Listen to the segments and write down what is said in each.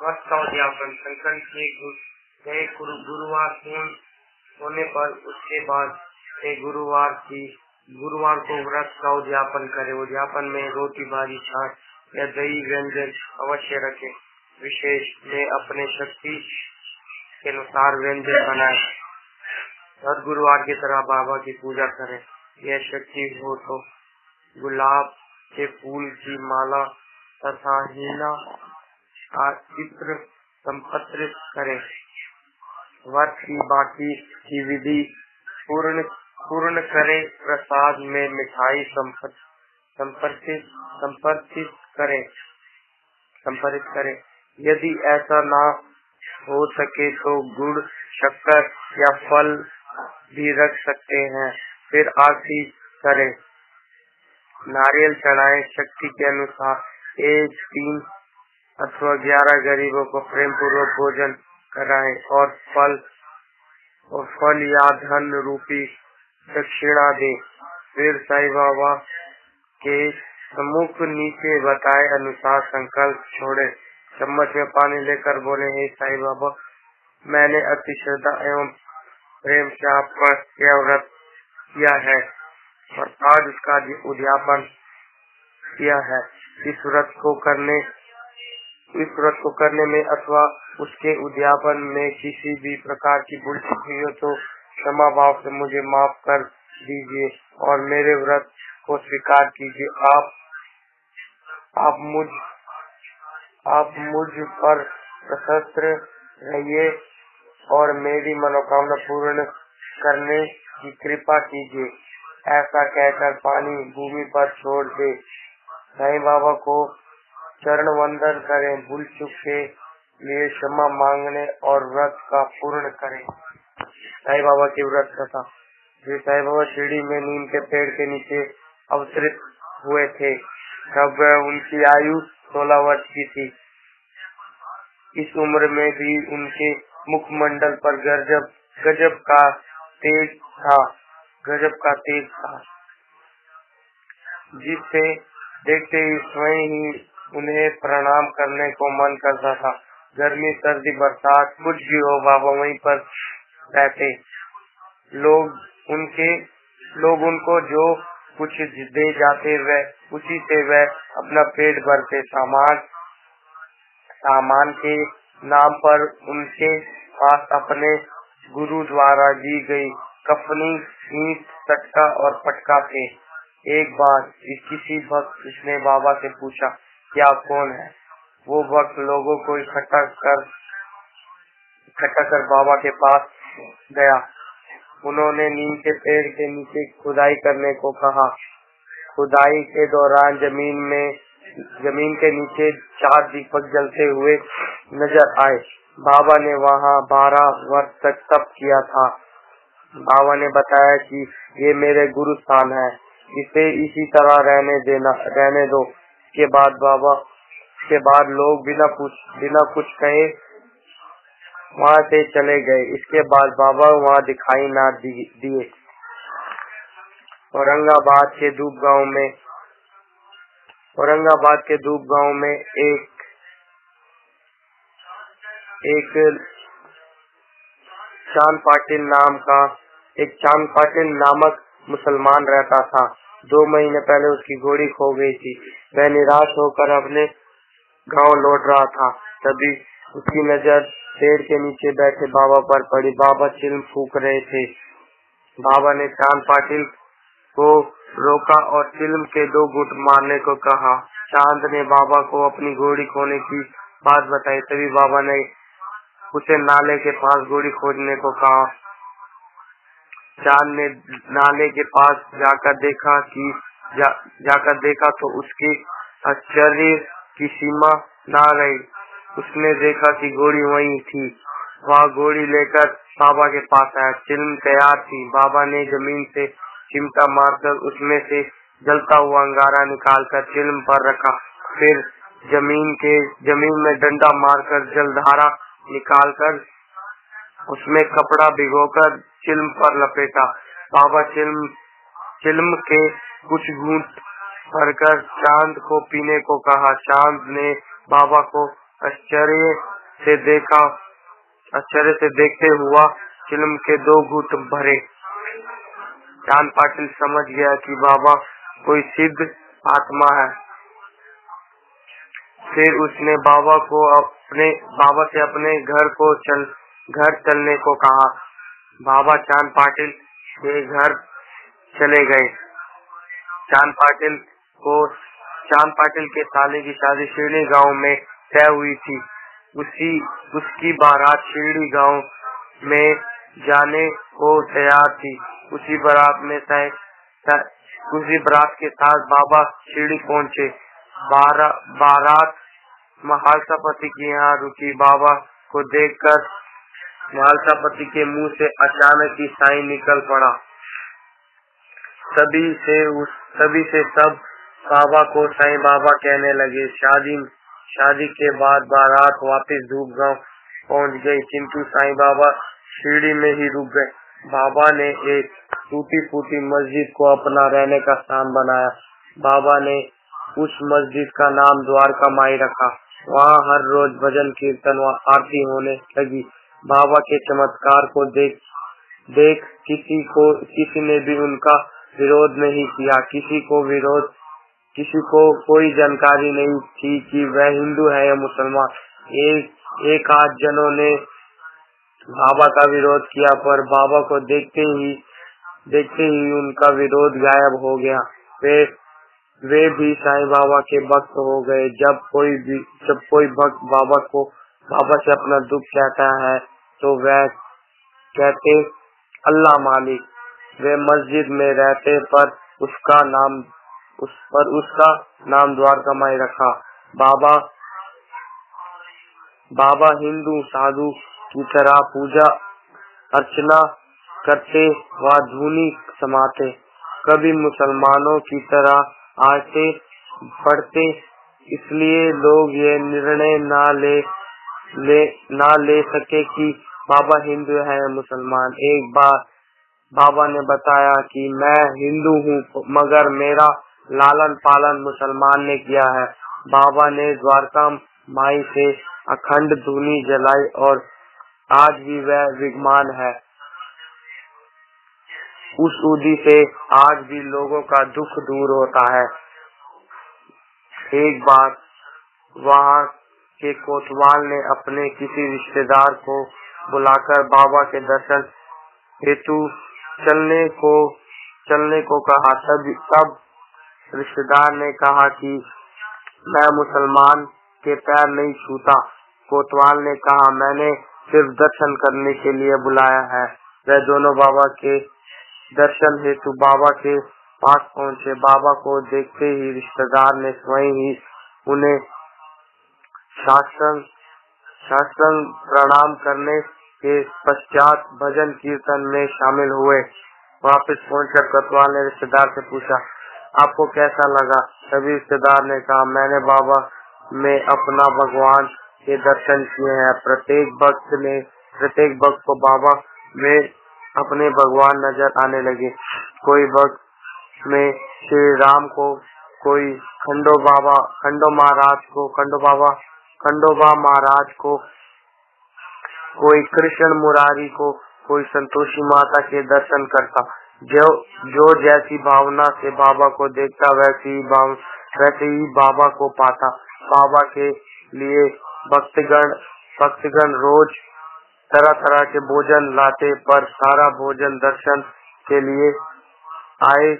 व्रत का उद्यापन। संकल्प किए गुरुवार पूर्ण होने पर उसके बाद से गुरुवार को व्रत का उद्यापन करे। उद्यापन में रोटी भाजी छाछ या दही व्यंजन अवश्य रखे। विशेष में अपने शक्ति के अनुसार व्यंजन बनाए। हर गुरुवार की तरह बाबा की पूजा करें। यह शक्ति हो तो गुलाब के फूल की माला तथा हीना चित्र संपत्रित करें। व्रत की बाकी की विधि पूर्ण करे। प्रसाद में मिठाई संपर्कित करें। यदि ऐसा ना हो सके तो गुड़, शक्कर या फल भी रख सकते हैं। फिर आरती करें। नारियल चढ़ाएं। शक्ति के अनुसार 1, 3 अथवा 11 गरीबों को प्रेम पूर्वक भोजन कराएं और फल या धन रूपी दक्षिणा दें। फिर साईं बाबा के सम्मुख नीचे बताए अनुसार संकल्प छोड़े। चम्मच में पानी लेकर बोले, हे साईं बाबा, मैंने अति श्रद्धा एवं प्रेम से आपका यह व्रत किया है और आज उसका उद्यापन किया है। इस व्रत को करने में अथवा उसके उद्यापन में किसी भी प्रकार की भूल हुई हो तो क्षमा भाव से मुझे माफ कर दीजिए और मेरे व्रत को स्वीकार कीजिए। आप मुझ पर प्रसन्न रहिए और मेरी मनोकामना पूर्ण करने की कृपा कीजिए। ऐसा कहकर पानी भूमि पर छोड़ दे। साईं बाबा को चरण वंदन करें। भूल चूक के लिए क्षमा मांगने और व्रत का पूर्ण करें। साईं बाबा की व्रत कथा। श्री साईं बाबा शिरडी में नीम के पेड़ के नीचे अवतरित हुए थे। तब उनकी आयु 16 वर्ष की थी। इस उम्र में भी उनके मुखमंडल पर गजब का तेज था, जिससे देखते ही स्वयं ही उन्हें प्रणाम करने को मन करता था। गर्मी, सर्दी, बरसात कुछ भी हो, बाबा वहीं पर रहते। लोग उनको जो कुछ दे जाते वह उसी से वह अपना पेट भरते। सामान के नाम पर उनके पास अपने गुरु द्वारा दी गई कफनी, ईंट, सटका और पटका थे। एक बार किसी भक्त ने बाबा से पूछा, क्या कौन है? वो भक्त लोगों को इकट्ठा कर बाबा के पास गया। उन्होंने नीम के पेड़ के नीचे खुदाई करने को कहा। खुदाई के दौरान जमीन के नीचे 4 दीपक जलते हुए नजर आए। बाबा ने वहाँ 12 वर्ष तक तप किया था। बाबा ने बताया कि ये मेरे गुरु स्थान है, इसे इसी तरह रहने दो। के बाद लोग बिना कुछ कहे वहाँ से चले गए। इसके बाद बाबा वहाँ दिखाई ना दिए। औरंगाबाद के धूप गांव में एक चांद पाटिल नामक मुसलमान रहता था। 2 महीने पहले उसकी घोड़ी खो गई थी। वह निराश होकर अपने गांव लौट रहा था। तभी उसकी नजर पेड़ के नीचे बैठे बाबा पर पड़ी। बाबा चिल्म फूंक रहे थे। बाबा ने चांद पाटिल को रोका और चिल्म के 2 घूंट मारने को कहा। चांद ने बाबा को अपनी घोड़ी खोने की बात बताई। तभी बाबा ने उसे नाले के पास घोड़ी खोजने को कहा। चांद ने नाले के पास जाकर देखा तो उसके आश्चर्य की सीमा ना रही। उसने देखा कि घोड़ी वहीं थी। वह घोड़ी लेकर बाबा के पास आया। चिल्म तैयार थी। बाबा ने जमीन से चिमटा मारकर उसमें से जलता हुआ अंगारा निकालकर चिल्म पर रखा। फिर जमीन में डंडा मारकर जलधारा निकालकर उसमें कपड़ा भिगोकर चिल्म पर लपेटा। बाबा चिल्म के कुछ घूंट भरकर चांद को पीने को कहा। चांद ने बाबा को आश्चर्य से देखते हुआ चिलम के 2 घूंट भरे। चांद पाटिल समझ गया कि बाबा कोई सिद्ध आत्मा है। फिर उसने बाबा से अपने घर चलने को कहा। बाबा चांद पाटिल के घर चले गए। चांद पाटिल के साले की शादी शिरडी गांव में तय हुई थी। उसकी बारात शिरडी गांव में जाने को तैयार थी। उसी बारात के साथ बाबा शिरडी पहुँचे। बारात महालसापति के यहाँ रुकी। बाबा को देखकर महालसापति के मुंह से अचानक ही साईं निकल पड़ा। तभी से सब बाबा को साईं बाबा कहने लगे। शादी के बाद बारात वापस धूप गांव पहुंच गई, किंतु साईं बाबा शिरडी में ही रुक गए। बाबा ने एक टूटी फूटी मस्जिद को अपना रहने का स्थान बनाया। बाबा ने उस मस्जिद का नाम द्वारका माई रखा। वहाँ हर रोज भजन कीर्तन व आरती होने लगी। बाबा के चमत्कार को देख किसी ने भी उनका विरोध नहीं किया। किसी को कोई जानकारी नहीं थी कि वह हिंदू है या मुसलमान। एक आध जनों ने बाबा का विरोध किया, पर बाबा को देखते ही उनका विरोध गायब हो गया। वे भी साईं बाबा के भक्त हो गए। जब कोई भक्त बाबा से अपना दुख कहता है तो वह कहते अल्लाह मालिक। वे मस्जिद में रहते पर उसका नाम द्वारका माई रखा। बाबा हिंदू साधु की तरह पूजा अर्चना करते व धुनी समाते, कभी मुसलमानों की तरह आते पढ़ते। इसलिए लोग ये निर्णय ना ले सके कि बाबा हिंदू है या मुसलमान। एक बार बाबा ने बताया कि मैं हिंदू हूँ, मगर मेरा लालन पालन मुसलमान ने किया है। बाबा ने द्वारका माई से अखंड धूनी जलाई और आज भी वह विद्यमान है। उस उदी से आज भी लोगों का दुख दूर होता है। एक बार वहाँ के कोतवाल ने अपने किसी रिश्तेदार को बुलाकर बाबा के दर्शन हेतु चलने को कहा। तब रिश्तेदार ने कहा कि मैं मुसलमान के पैर नहीं छूता। कोतवाल ने कहा मैंने सिर्फ दर्शन करने के लिए बुलाया है। वह दोनों बाबा के दर्शन हेतु बाबा के पास पहुँचे। बाबा को देखते ही रिश्तेदार ने स्वयं ही उन्हें साष्टांग प्रणाम करने के पश्चात भजन कीर्तन में शामिल हुए। वापस पहुंचकर कोतवाल ने रिश्तेदार से पूछा आपको कैसा लगा? सभी रिश्तेदार ने कहा मैंने बाबा में अपना भगवान के दर्शन किए हैं। प्रत्येक भक्त को बाबा में अपने भगवान नजर आने लगे। कोई भक्त में श्री राम को, कोई खंडोबा महाराज को, कोई कृष्ण मुरारी को, कोई संतोषी माता के दर्शन करता। जो जैसी भावना से बाबा को देखता वैसे ही बाबा को पाता। बाबा के लिए भक्तगण रोज तरह तरह के भोजन लाते, पर सारा भोजन दर्शन के लिए आए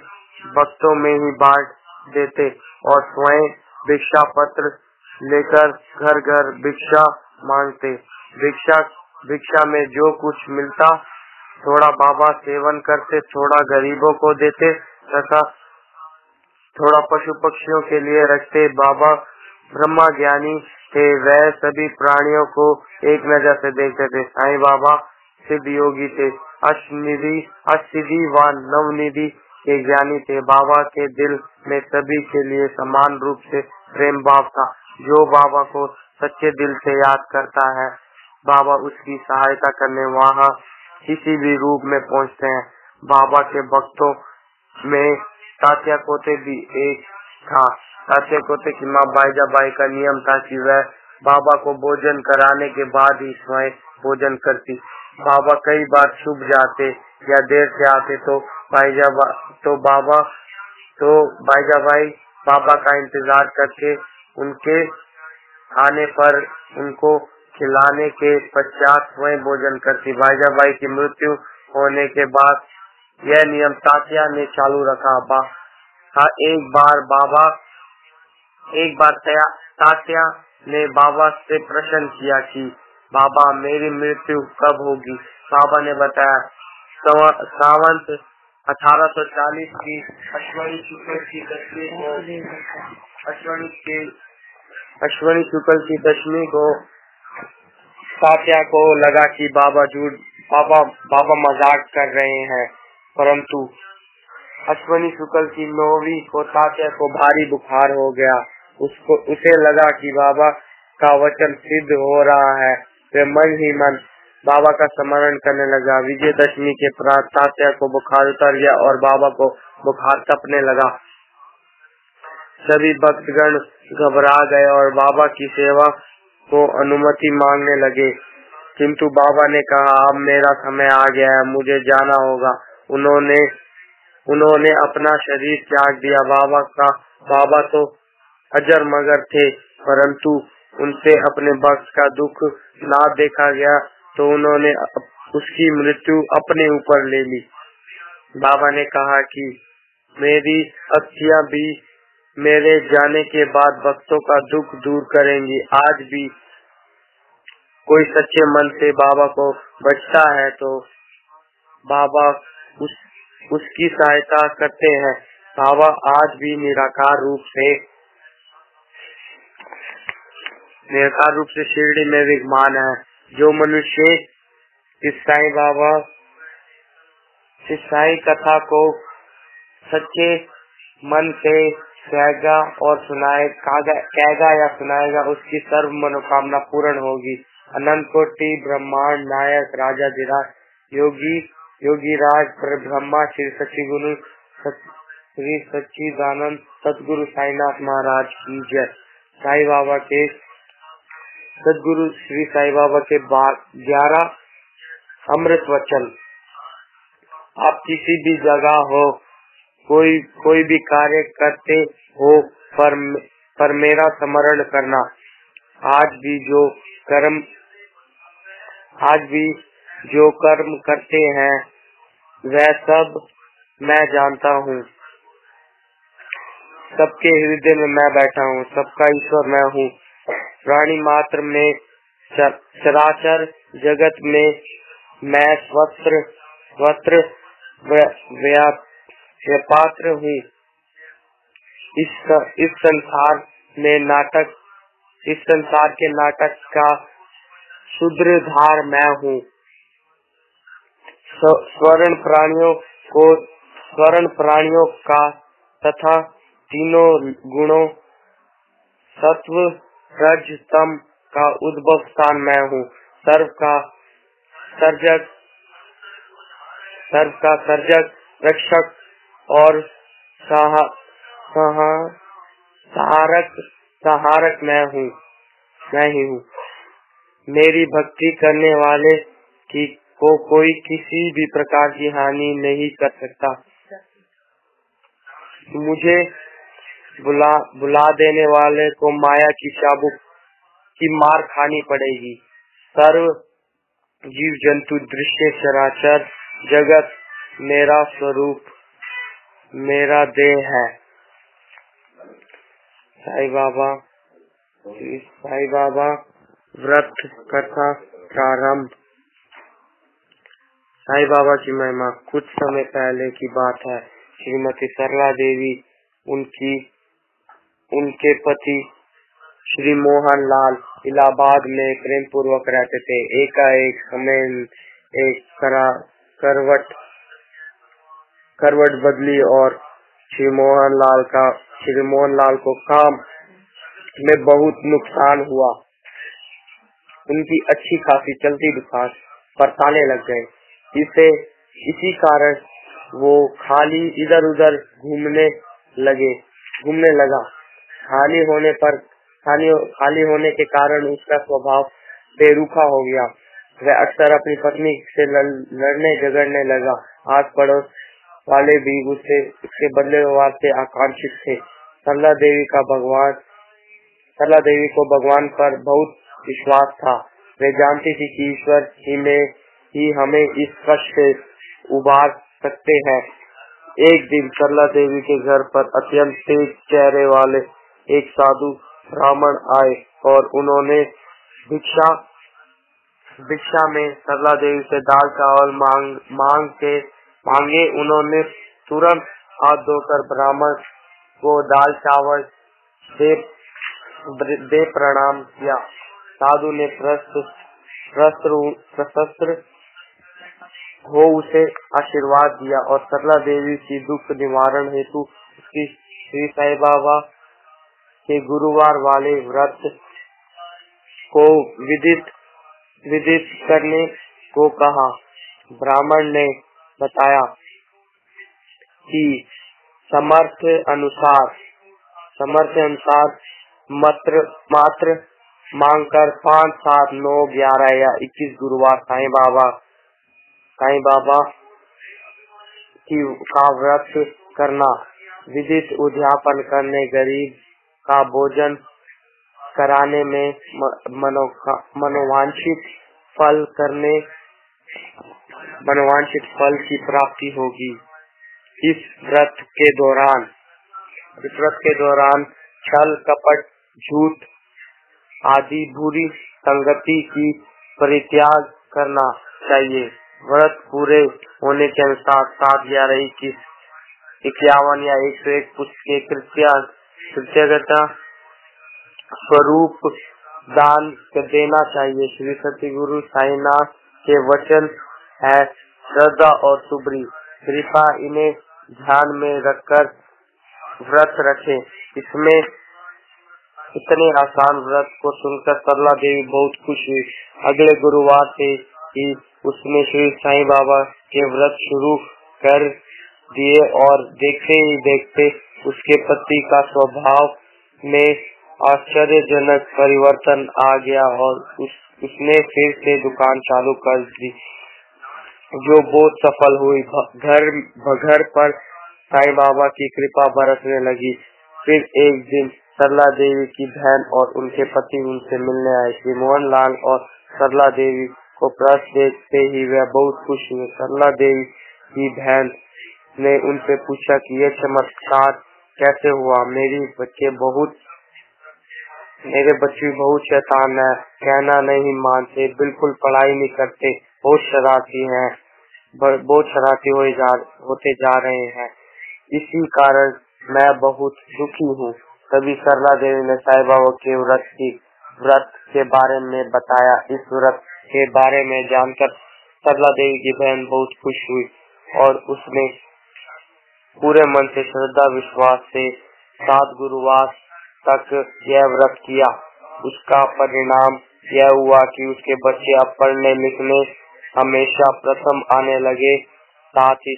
भक्तों में ही बांट देते और स्वयं भिक्षा पत्र लेकर घर घर भिक्षा मांगते। भिक्षा में जो कुछ मिलता थोड़ा बाबा सेवन करते, थोड़ा गरीबों को देते तथा थोड़ा पशु पक्षियों के लिए रखते। बाबा ब्रह्मा ज्ञानी थे, वह सभी प्राणियों को एक नजर से देखते थे। साईं बाबा सिद्ध योगी थे, अष्टसिद्धि व नवनिधि के ज्ञानी थे। बाबा के दिल में सभी के लिए समान रूप से प्रेम भाव था। जो बाबा को सच्चे दिल से याद करता है, बाबा उसकी सहायता करने वहाँ किसी भी रूप में पहुँचते हैं। बाबा के भक्तों में तात्या कोते भी एक था। तात्या कोते की माँ बाईजाबाई का नियम था कि वह बाबा को भोजन कराने के बाद ही स्वयं भोजन करती। बाबा कई बार छुप जाते या देर से आते तो भाईजाबाई बाबा का इंतजार करके उनके आने पर उनको खिलाने के पश्चात स्वयं भोजन करती। भाईजाबाई की मृत्यु होने के बाद यह नियम तात्या ने चालू रखा। एक बार तात्या ने बाबा से प्रश्न किया कि बाबा मेरी मृत्यु कब होगी। बाबा ने बताया सावंत 1840 की अश्विनी शुक्ल की दशमी को तात्या को लगा कि बाबा मजाक कर रहे हैं, परंतु अश्विनी शुक्ल की 9वीं को तात्या को भारी बुखार हो गया। उसे लगा कि बाबा का वचन सिद्ध हो रहा है। वे मन ही मन बाबा का स्मरण करने लगा। विजयदशमी के प्रात तात्या को बुखार उतर गया और बाबा को बुखार तपने लगा। सभी भक्तगण घबरा गए और बाबा की सेवा को अनुमति मांगने लगे, किंतु बाबा ने कहा अब मेरा समय आ गया है, मुझे जाना होगा। उन्होंने अपना शरीर त्याग दिया। बाबा तो अजर मगर थे, परंतु उनसे अपने भक्त का दुख ना देखा गया तो उन्होंने उसकी मृत्यु अपने ऊपर ले ली। बाबा ने कहा कि मेरी अस्थियां भी मेरे जाने के बाद भक्तों का दुख दूर करेंगी। आज भी कोई सच्चे मन से बाबा को बचता है तो बाबा उसकी सहायता करते हैं। बाबा आज भी निराकार रूप से शिरडी में विद्यमान है। जो मनुष्य इस साईं कथा को सच्चे मन से कहेगा और कहेगा या सुनाएगा, उसकी सर्व मनोकामना पूर्ण होगी। अनंत कोटि ब्रह्मांड नायक राजाधिराज योगी राज पर ब्रह्मा श्री सच्चिदानंद सतगुरु साईनाथ महाराज की जय। सदगुरु श्री साई बाबा के 11 अमृत वचन। आप किसी भी जगह हो, कोई भी कार्य करते हो, पर मेरा स्मरण करना। आज भी जो कर्म करते हैं वह सब मैं जानता हूँ। सबके हृदय में मैं बैठा हूँ, सबका ईश्वर मैं हूँ। प्राणी मात्र में चराचर जगत में मैं स्वत्र व्यापात्र हूँ। इस संसार के नाटक का सूत्रधार मैं हूँ। स्वर्ण प्राणियों का तथा तीनों गुणों सत्व रज तम का उद्भव स्थान मैं हूँ। सर्व का सर्जक रक्षक और सहारक मैं ही हूँ। मेरी भक्ति करने वाले को कोई किसी भी प्रकार की हानि नहीं कर सकता। मुझे बुला देने वाले को माया की चाबुक की मार खानी पड़ेगी। सर्व जीव जंतु दृश्य चराचर जगत मेरा स्वरूप, मेरा देह है। साईं बाबा व्रत कथा प्रारंभ। साईं बाबा की महिमा। कुछ समय पहले की बात है। श्रीमती सरला देवी उनके पति श्री मोहन लाल इलाहाबाद में प्रेम पूर्वक रहते थे। एकाएक समय एक करवट बदली और श्री मोहन लाल को काम में बहुत नुकसान हुआ। उनकी अच्छी खासी चलती दुकान पर ताले लग गए। इसी कारण वो खाली इधर उधर घूमने लगा। खाली होने पर खाली होने के कारण उसका स्वभाव बेरुखा हो गया। वह अक्सर अपनी पत्नी से लड़ने झगड़ने लगा। आस पड़ोस वाले भी उसके बदले व्यवहार से आकांक्षित थे। सरला देवी को भगवान पर बहुत विश्वास था। वे जानती थी कि ईश्वर ही में ही हमें इस कष्ट से उबार सकते हैं। एक दिन सरला देवी के घर पर अत्यंत तेज चेहरे वाले एक साधु ब्राह्मण आए और उन्होंने भिक्षा में सरला देवी से दाल चावल मांगे। उन्होंने तुरंत हाथ धोकर ब्राह्मण को दाल चावल दे प्रणाम किया। साधु ने प्रशस्त्र हो उसे आशीर्वाद दिया और सरला देवी की दुख निवारण हेतु उसकी श्री साईं बाबा के गुरुवार वाले व्रत को विदित करने को कहा। ब्राह्मण ने बताया कि समर्थ अनुसार मात्र मांगकर 5, 7, 9, 11 या 21 गुरुवार साईं बाबा का व्रत करना, विदित उद्यापन करने, गरीब का भोजन कराने में मनोवांछित फल की प्राप्ति होगी। इस व्रत के दौरान छल कपट झूठ आदि बुरी संगति की परित्याग करना चाहिए। व्रत पूरे होने के अनुसार 7, 11, 21, 51 या 101 पुष्प के कृत्यगता स्वरूप दान देना चाहिए। श्री सतगुरु साईनाथ के वचन है, श्रद्धा और सुब्री कृपा इन्हें ध्यान में रखकर व्रत रखें। इसमें इतने आसान व्रत को सुनकर सरला देवी बहुत खुश हुई। अगले गुरुवार से ही उसने श्री साईं बाबा के व्रत शुरू कर दिए और देखते ही देखते उसके पति का स्वभाव में आश्चर्यजनक परिवर्तन आ गया और उसने फिर से दुकान चालू कर दी, जो बहुत सफल हुई। घर पर साईं बाबा की कृपा बरसने लगी। फिर एक दिन सरला देवी की बहन और उनके पति उनसे मिलने आए। श्री मोहन लाल और सरला देवी को प्रश्न देखते ही वह बहुत खुश हुए। सरला देवी की बहन ने उनसे पूछा कि यह चमत्कार कैसे हुआ। मेरे बच्चे बहुत शैतान है, कहना नहीं मानते, बिल्कुल पढ़ाई नहीं करते, बहुत शरारती होते जा रहे हैं। इसी कारण मैं बहुत दुखी हूँ। तभी सरला देवी ने साईं बाबा के व्रत के बारे में बताया। इस व्रत के बारे में जानकर सरला देवी की बहन बहुत खुश हुई और उसने पूरे मन से श्रद्धा विश्वास से 7 गुरुवार तक यह व्रत किया। उसका परिणाम यह हुआ कि उसके बच्चे अब पढ़ने लिखने हमेशा प्रथम आने लगे। साथ ही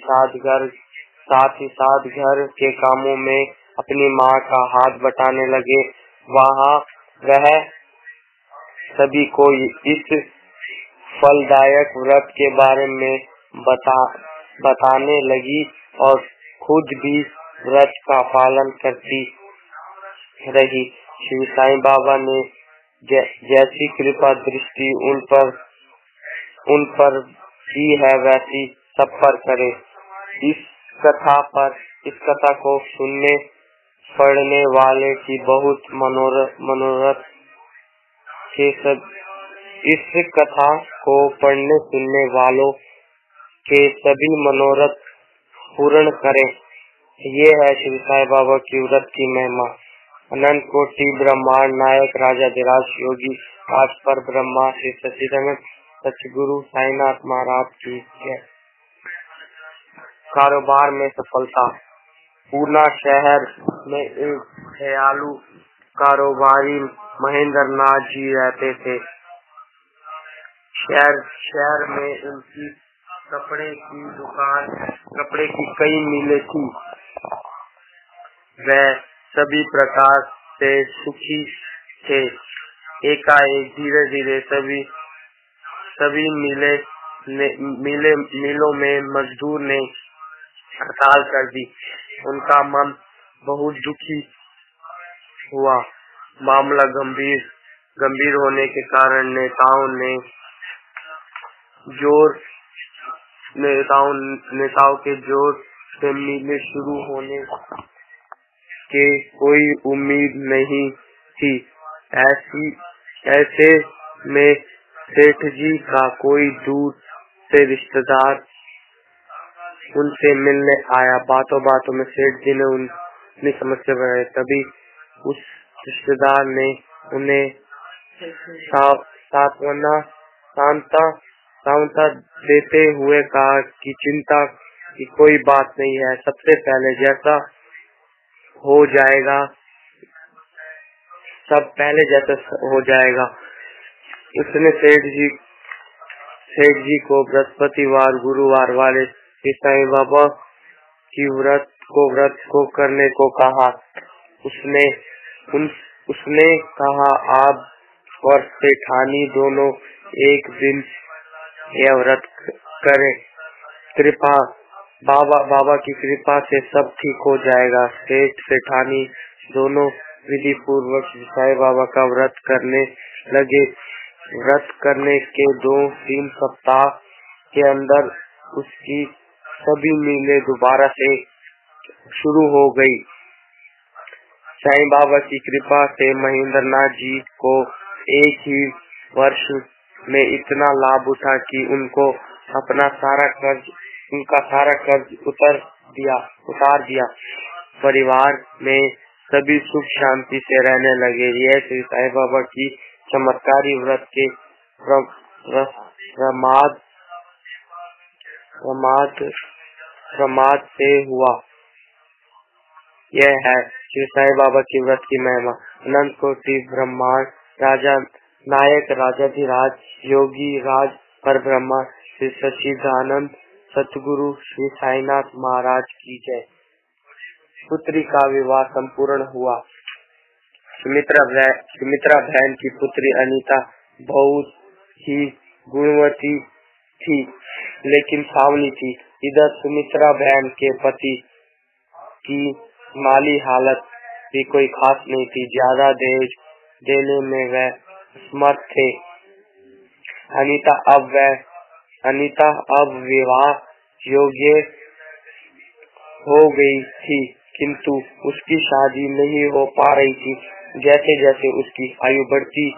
साथ घर के कामों में अपनी माँ का हाथ बटाने लगे। वह सभी को इस फलदायक व्रत के बारे में बताने लगी और खुद भी व्रत का पालन करती रही। श्री साईं बाबा ने जैसी कृपा दृष्टि उन पर की है वैसी सब पर करे। इस कथा को सुनने पढ़ने वाले की बहुत मनोरथ इस कथा को पढ़ने सुनने वालों के सभी मनोरथ पूर्ण करे। ये है श्री साईं बाबा की व्रत की महिमा। अनंत कोटि ब्रह्मांड नायक राजाधिराज योगी आज पर ब्रह्मा श्री सच्चिदानंद सतगुरु साईनाथ महाराज की जय। कारोबार में सफलता। पूना शहर में एक दयालु कारोबारी महेंद्र नाथ जी रहते थे। शहर में उनकी कपड़े की कई मिलें थी। वह सभी प्रकार से सुखी थे। एकाएक धीरे धीरे सभी मिलों में मजदूर ने हड़ताल कर दी। उनका मन बहुत दुखी हुआ। मामला गंभीर होने के कारण नेताओं के जोर से मिलें शुरू होने के कोई उम्मीद नहीं थी। ऐसे में सेठ जी का कोई दूर से रिश्तेदार उनसे मिलने आया। बातों बातों में सेठ जी ने उनकी समस्या बढ़ाई। तभी उस रिश्तेदार ने उन्हें सांत्वना देते हुए कहा कि चिंता की कोई बात नहीं है, सबसे पहले जैसा हो जाएगा। उसने सेठ जी को बृहस्पतिवार गुरुवार वाले साईं बाबा की व्रत को करने को कहा। उसने कहा आप और सेठानी दोनों एक दिन यह व्रत करें, बाबा की कृपा से सब ठीक हो जाएगा। सेठानी दोनों विधि पूर्वक साईं बाबा का व्रत करने लगे। व्रत करने के 2-3 सप्ताह के अंदर उसकी सभी मीलें दोबारा से शुरू हो गई। साईं बाबा की कृपा से महेंद्रनाथ जी को एक ही वर्ष में इतना लाभ उठा कि उनका सारा कर्ज उतार दिया। परिवार में सभी सुख शांति से रहने लगे। यह श्री साईं बाबा की चमत्कारी व्रत के प्रमाद से हुआ। यह है श्री साईं बाबा की व्रत की महिमा। अनंत कोटि ब्रह्मांड राजा नायक राजाधिराज योगी राज पर ब्रह्मा श्री सच्चिदानंद सतगुरु श्री साईनाथ महाराज की जय। पुत्री का विवाह संपूर्ण हुआ। सुमित्रा बहन की पुत्री अनीता बहुत ही गुणवती थी, लेकिन सावली थी। इधर सुमित्रा बहन के पति की माली हालत भी कोई खास नहीं थी। ज्यादा दहेज देने में वह असमर्थ थे। अनीता अब विवाह योग्य हो गई थी, किंतु उसकी शादी नहीं हो पा रही थी। जैसे जैसे उसकी आयु बढ़ती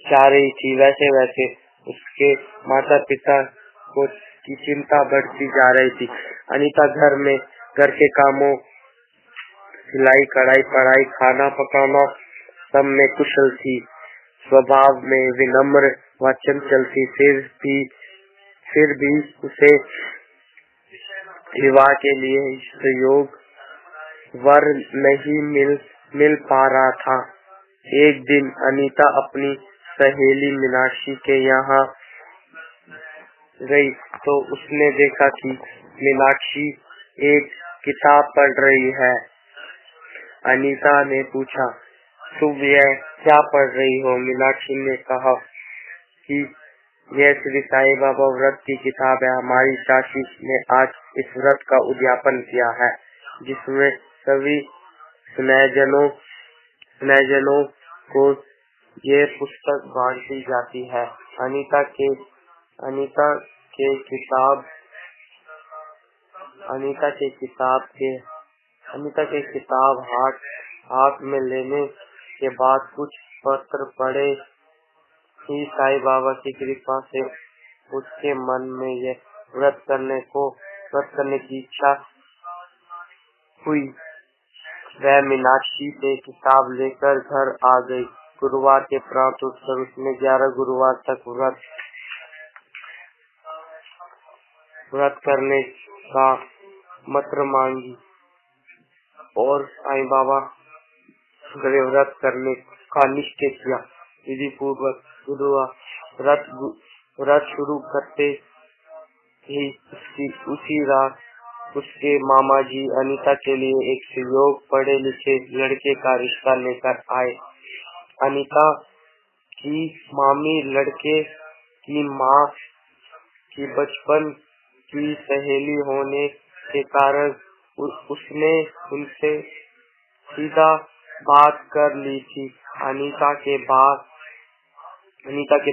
जा रही थी, वैसे वैसे उसके माता पिता को की चिंता बढ़ती जा रही थी। अनीता घर के कामों, सिलाई कढ़ाई पढ़ाई खाना पकाना सब में कुशल थी। स्वभाव में विनम्र व चंचल थी। फिर भी उसे विवाह के लिए सहयोग वर नहीं मिल पा रहा था। एक दिन अनीता अपनी सहेली मीनाक्षी के यहाँ गई तो उसने देखा कि मीनाक्षी एक किताब पढ़ रही है। अनीता ने पूछा, तुम यह क्या पढ़ रही हो? मीनाक्षी ने कहा कि यह श्री साईं बाबा व्रत की किताब है। हमारी चाची ने आज इस व्रत का उद्यापन किया है, जिसमें सभी स्नेहजनों को ये पुस्तक बांटी जाती है। अनीता के किताब हाथ में लेने के बाद कुछ पत्र पढ़े ही साईं बाबा की कृपा से उसके मन में ये व्रत करने की इच्छा हुई। वह मीनाक्षी से किताब लेकर घर आ गई। गुरुवार के प्रात उठकर उसने 11 गुरुवार तक व्रत करने का मंत्र मांगी और साईं बाबा व्रत करने का निश्चय किया। विधि पूर्वक गुरुवार व्रत शुरू करते ही उसी रात उसके मामा जी अनीता के लिए एक सुयोग्य पढ़े लिखे लड़के का रिश्ता लेकर आए। अनीता की मामी लड़के की माँ की बचपन की सहेली होने के कारण उसने उनसे सीधा बात कर ली थी। अनीता के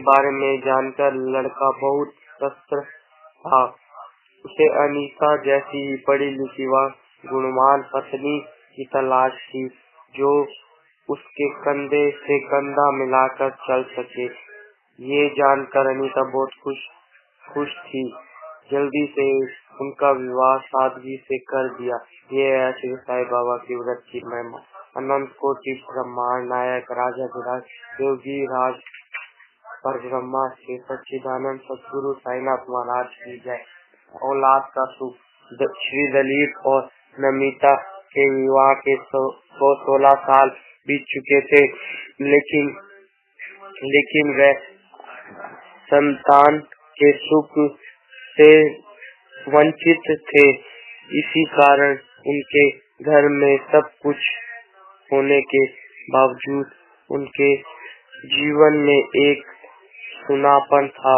बारे में जानकर लड़का बहुत प्रसन्न था। उसे अनीता जैसी पढ़ी लिखी व गुणवान पत्नी की तलाश थी, जो उसके कंधे से कंधा मिलाकर चल सके। ये जानकर अनीता बहुत खुश थी। जल्दी से उनका विवाह सादगी से कर दिया। ये है श्री साईं बाबा की व्रत की महिमा। अनंत कोटि ब्रह्मांड नायक राजाधिराज योगी राज पर ब्रह्मा श्री सच्चिदानंद सद्गुरु साईनाथ महाराज की जय। औलाद का सुख। श्री दिलीप और नमिता के विवाह के 16 साल बीत चुके थे, लेकिन वे संतान के सुख से वंचित थे। इसी कारण उनके घर में सब कुछ होने के बावजूद उनके जीवन में एक सुनापन था।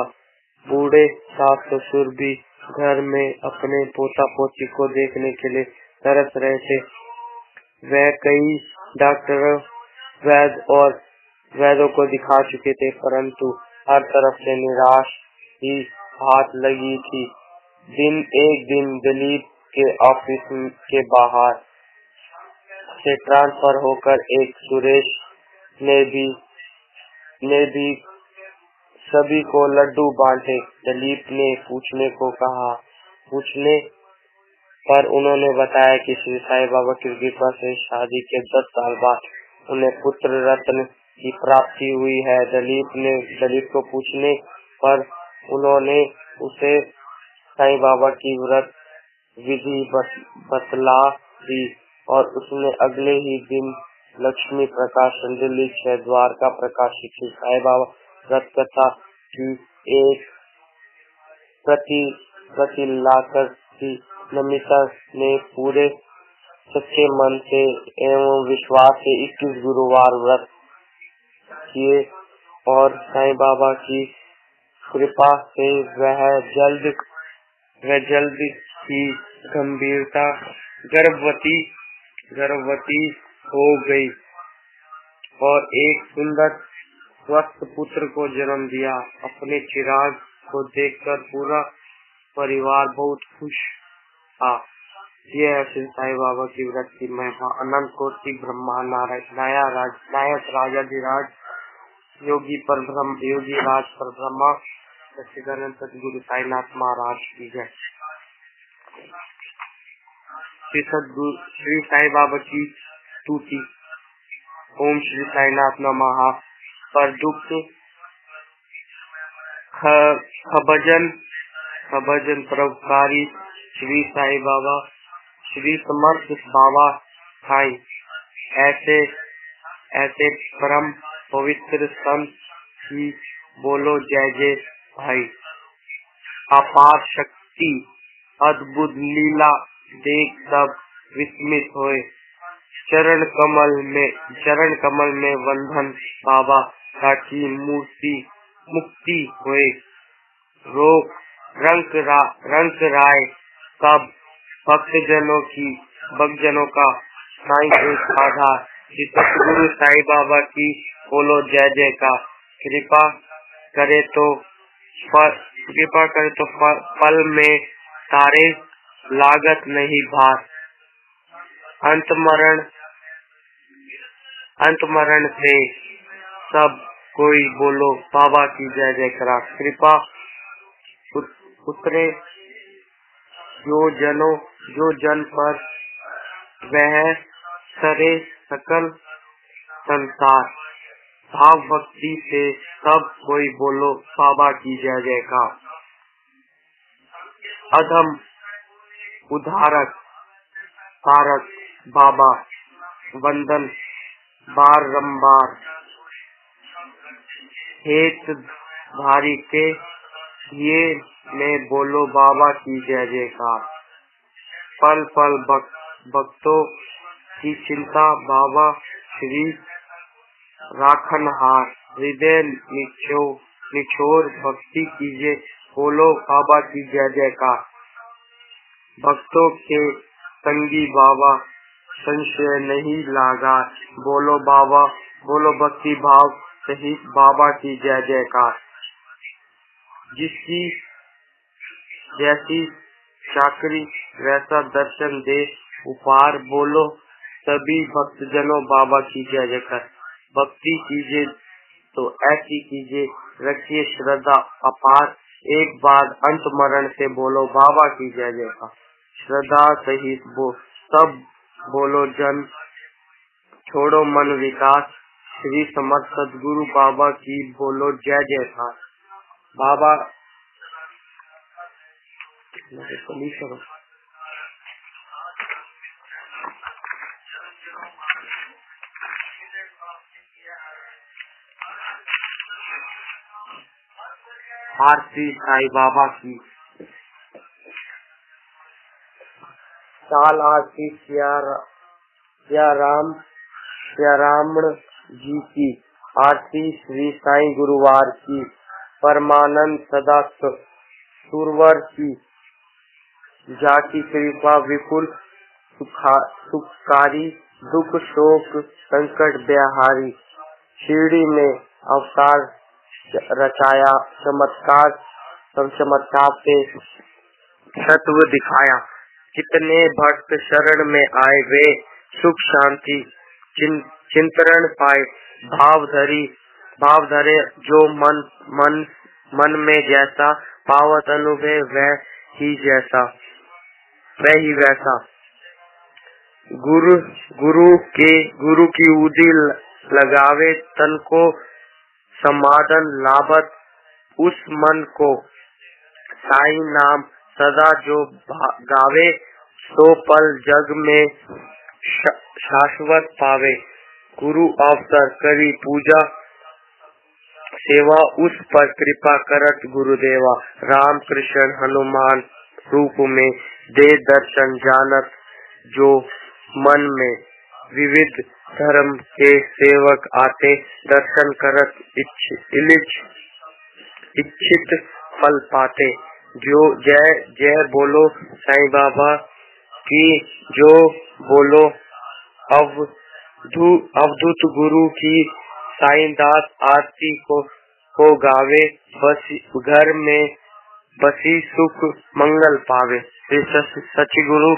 बूढ़े सास ससुर भी घर में अपने पोता पोती को देखने के लिए तरस रहे थे। वह कई डॉक्टरों वैद्यों को दिखा चुके थे, परंतु हर तरफ से निराश ही हाथ लगी थी। एक दिन दिलीप के ऑफिस के बाहर से ट्रांसफर होकर एक सुरेश ने भी सभी को लड्डू बांटे। दिलीप ने पूछने पर उन्होंने बताया कि श्री साईं बाबा की कृपा से शादी के 10 साल बाद उन्हें पुत्र रत्न की प्राप्ति हुई है। दिलीप को पूछने पर उन्होंने उसे साईं बाबा की व्रत विधि बतला दी और उसने अगले ही दिन लक्ष्मी प्रकाश दिल्ली के द्वारका प्रकाशित श्री साईं बाबा व्रत कथा की एक प्रति लाकर दी। नमिता ने पूरे सच्चे मन से एवं विश्वास से 21 गुरुवार व्रत किए और साईं बाबा की कृपा से वह जल्द ही गर्भवती हो गई और एक सुंदर स्वस्थ पुत्र को जन्म दिया। अपने चिराग को देखकर पूरा परिवार बहुत खुश था। यह है श्री साईं बाबा की व्रत की महिमा। अनंत कोटि ब्रह्मांड नायक राजाधिराज योगी राज पर ब्रह्मा सच्चिदानंद सद्गुरु साईनाथ महाराज की जय। श्री साईं बाबा की स्तुति। ओम श्री साईनाथ नमः। पर दुख खभजन परोपकारी श्री साईं बाबा, श्री समर्थ बाबा साईं, ऐसे परम पवित्र संत की बोलो जय जय भाई। अपार शक्ति अद्भुत लीला देख सब विस्मित होए। चरण कमल में वंदन बाबा का की मुक्ति हुए। रंक राय सब भक्तजनों का साईं एक आधार। सतगुरु साईं बाबा की बोलो जय जय का। कृपा करे तो फल में तारे लागत नहीं भार। अंत मरण से सब कोई बोलो बाबा की जय जय करा। कृपा उतरे जो जन पर वह सरे सकल संसार। भाव भक्ति से सब कोई बोलो बाबा की जय जय का। अधम उद्धारक तारक बाबा वंदन बारंबार। हेत धारी के ये में बोलो बाबा की जय जयकार। पल पल भक्तों की चिंता बाबा श्री राखनहार, हृदय निचोर भक्ति कीजिए, बोलो बाबा की जय जयकार। भक्तों के संगी बाबा, संशय नहीं लागा, बोलो बाबा, बोलो भक्ति भाव सहित बाबा की जय जयकार। जिसकी जैसी चाकरी वैसा दर्शन दे उपहार, बोलो सभी भक्तजनों बाबा की जय जयकार। भक्ति कीजिए तो ऐसी कीजिए, रखिए श्रद्धा अपार, एक बार अंत मरण से बोलो बाबा की जय जयकार। श्रद्धा सहित सब बोलो जन, छोड़ो मन विकास, श्री समर्थ सदगुरु बाबा की बोलो जय जयकार। बाबा आरती साईं बाबा की। साल आरती सिया रामण जी की। आरती श्री साईं गुरुवार की। परमानंद सदा सुरवर की। जाकी कृपा विपुल सुखकारी, दुख शोक संकट ब्याहारी। शिरडी में अवतार रचाया, चमत्कार से सत्व दिखाया। कितने भक्त शरण में आए, वे सुख शांति चिंतन पाए। भाव धरे जो मन में जैसा, पावत अनुभव वह ही वैसा। गुरु की उदी लगावे, तन को समाधान लाभत उस मन को। साई नाम सदा जो गावे, सो पल जग में शाश्वत पावे। गुरु अवसर करी पूजा, सेवा उस पर कृपा करत गुरुदेवा। राम कृष्ण हनुमान रूप में दे दर्शन, जानत जो मन में। विविध धर्म के सेवक आते, दर्शन करत इच्छित फल पाते। जो जय जय बोलो साईं बाबा की, जो बोलो अवधूत गुरु की। साईं दास आरती को गावे, बस घर में बसी सुख मंगल पावे। सच्ची गुरु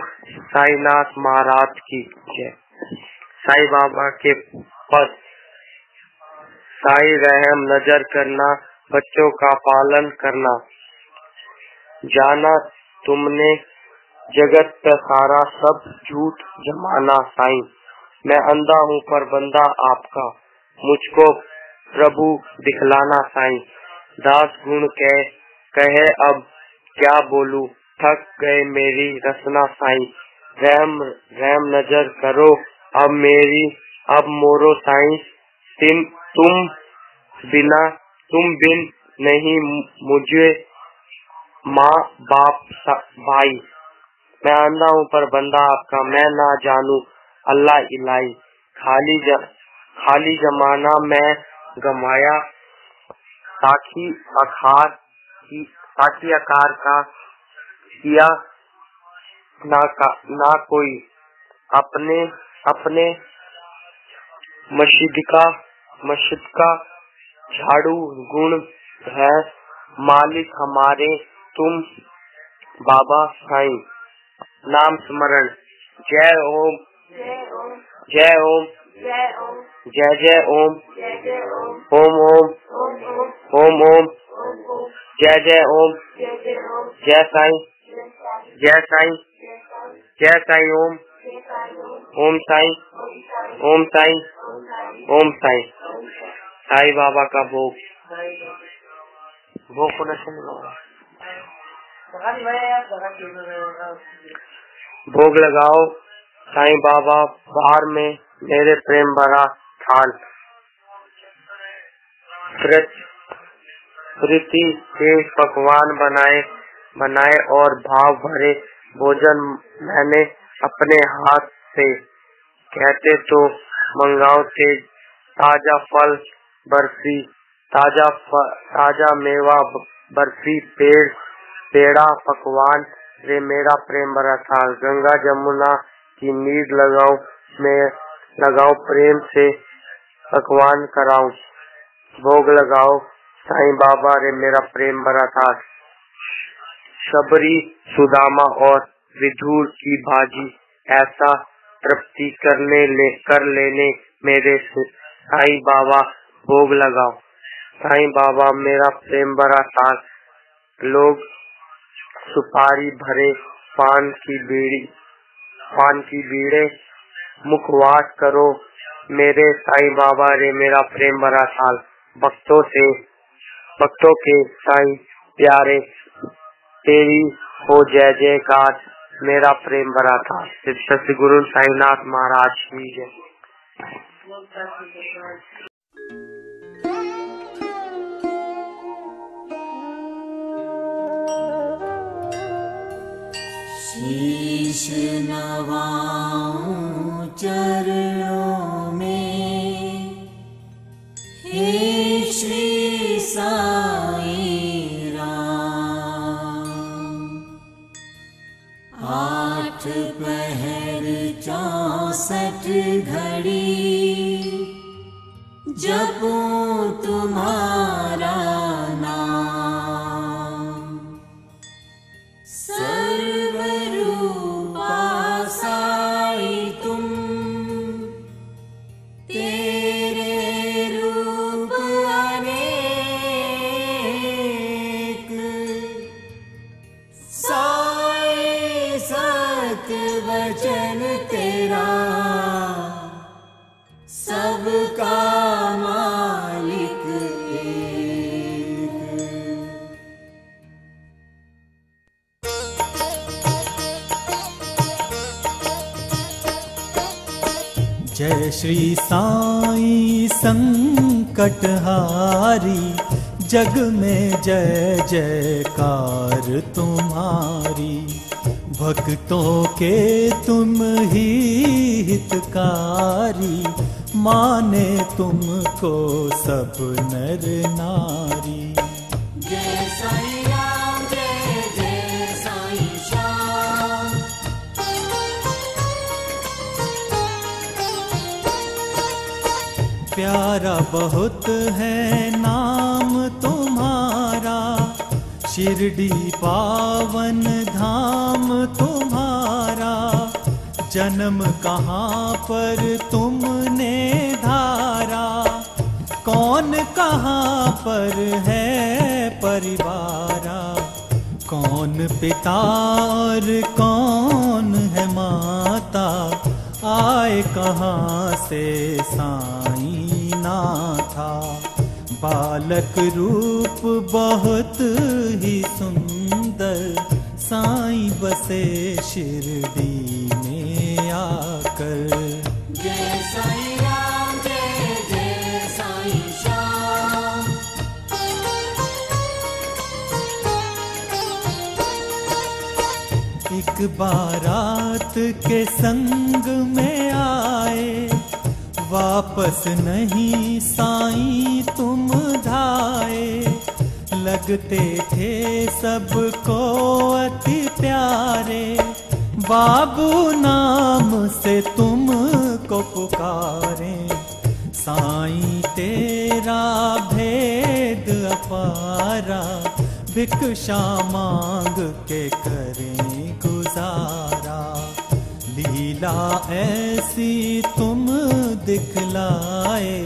साईनाथ महाराज की जय। साईं बाबा के पद। साईं रहम नजर करना, बच्चों का पालन करना। जाना तुमने जगत का सारा, सब झूठ जमाना। साईं मैं अंधा हूँ पर बंदा आपका, मुझको प्रभु दिखलाना। साईं दास गुण कहे अब क्या बोलूं, थक गए मेरी रसना। साईं रहम नजर करो अब मोरो। साईं तुम बिन नहीं मुझे माँ बाप भाई। मैं अंधा हूँ पर बंदा आपका, मैं ना जानू अल्लाह इलाही। खाली जमाना मैं गमाया, साखी आकार का किया ना कोई। अपने मस्जिद का झाड़ू गुण है मालिक हमारे तुम बाबा। साईं नाम स्मरण। जय ओम जय ओम जय जय ओम ओम ओम ओम ओम जय जय ओम जय साईं जय साईं जय साईं ओम साईं ओम साईं ओम साईं। साईं बाबा का भोग को भोग लगाओ। साईं बाबा बाहर में मेरे प्रेम भरा थाल। प्रीति के पकवान बनाए और भाव भरे भोजन मैंने अपने हाथ से। कहते तो मंगाओ थे ताजा फल बर्फी, ताजा मेवा बर्फी, पेड़ा पकवान रे मेरा प्रेम भरा थाल। गंगा जमुना की नीर लगाओ प्रेम से पकवान कराऊं, भोग लगाओ साईं बाबा रे मेरा प्रेम भरा थाल। शबरी सुदामा और विधुर की भाजी ऐसा तृप्ति कर लेने मेरे साईं बाबा भोग लगाओ, साईं बाबा मेरा प्रेम भरा थाल। लोग सुपारी भरे पान की बीड़े मुखवास करो मेरे साईं बाबा रे मेरा प्रेम भरा थाल। भक्तों के साईं प्यारे तेरी हो जय जयकार मेरा प्रेम भरा थाल। सतसंग गुरु साईनाथ महाराज की जय। शीश नवाऊं चरणों में, हे श्री साईं राम। 8 पहर 64 घड़ी जपूं तुम्हारा नाम। सर्वरूपा साईं तुम, तेरे रूप अनेक। साईं सत्य वचन तेरा, सबका मालिक एक। जय श्री साईं संकटहारी, जग में जय जयकार तुम्हारी। भक्तों के तुम ही हितकारी, माने तुमको सब नर नारी। जय साईं राम, जय जय साईं श्याम। प्यारा बहुत है नाम तुम्हारा, शिरडी पावन धाम तुम्हारा। जन्म कहाँ पर तुमने धारा, कौन कहाँ पर है परिवारा। कौन पिता और कौन है माता, आए कहाँ से साईं नाथा। बालक रूप बहुत ही सुंदर, साईं बसे शिरडी में आकर। जय साईं राम, जय जय साईं श्याम। एक बारात के संग में आए, वापस नहीं साईं तुम धाए। लगते थे सबको अति प्यारे, बाबू नाम से तुमको पुकारे। साईं तेरा भेद अपारा, भिक्षा मांग के करें गुजारा। लीला ऐसी तुम दिखलाए,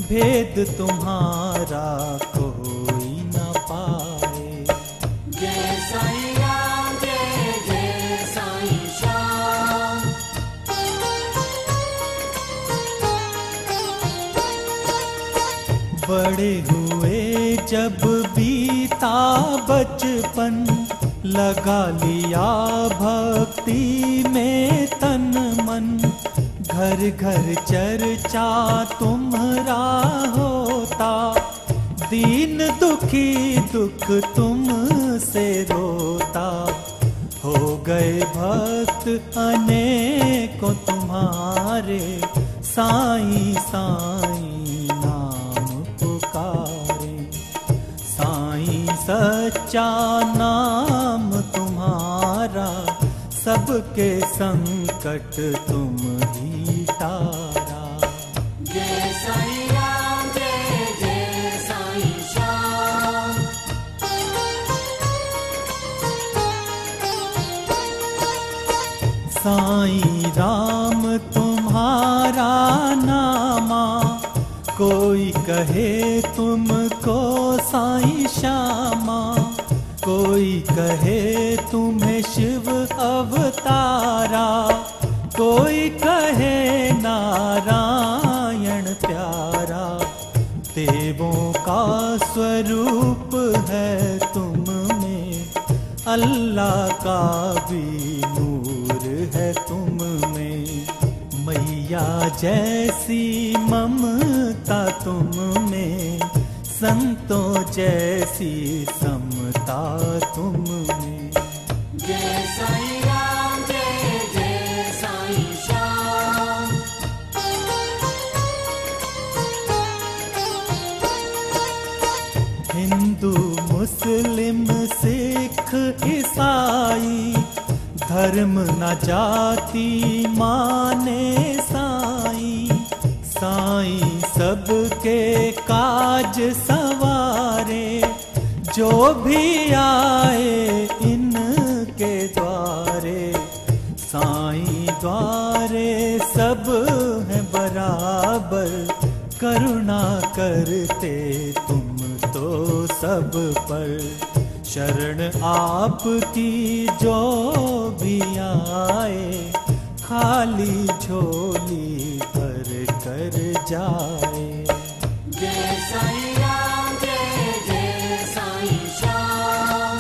भेद तुम्हारा कोई न पाए। जय साईं राम, जय जय साईं श्याम। बड़े हुए जब बीता बचपन, लगा लिया भक्ति में तन मन। घर घर चर्चा तुम्हारा होता, दीन दुखी दुख तुमसे रोता। हो गए भक्त अनेकों तुम्हारे, साईं साईं साईं सच्चा नाम तुम्हारा, सबके संकट तुम ही तारा। जय साईं राम जय जय साईं श्याम। साईं राम तुम्हारा नामा, कोई कहे तुमको साईं श्यामा, कोई कहे तुम्हें शिव अवतारा, कोई कहे नारायण प्यारा। देवों का स्वरूप है तुम में, अल्लाह का भी नूर है तुम में। मैया जैसी ममता तुम में, संतों जैसी समता तुम में। जय साईं राम जय जय साईं श्याम। हिंदू मुस्लिम सिख ईसाई, धर्म न जाति माने साईं। साईं सबके काज सवारे, जो भी आए इनके द्वारे। साईं द्वारे सब हैं बराबर, करुणा करते तुम तो सब पर। शरण आपकी जो भी आए, खाली झोली भर कर जाए। जय साईं राम जय जय साईं श्याम।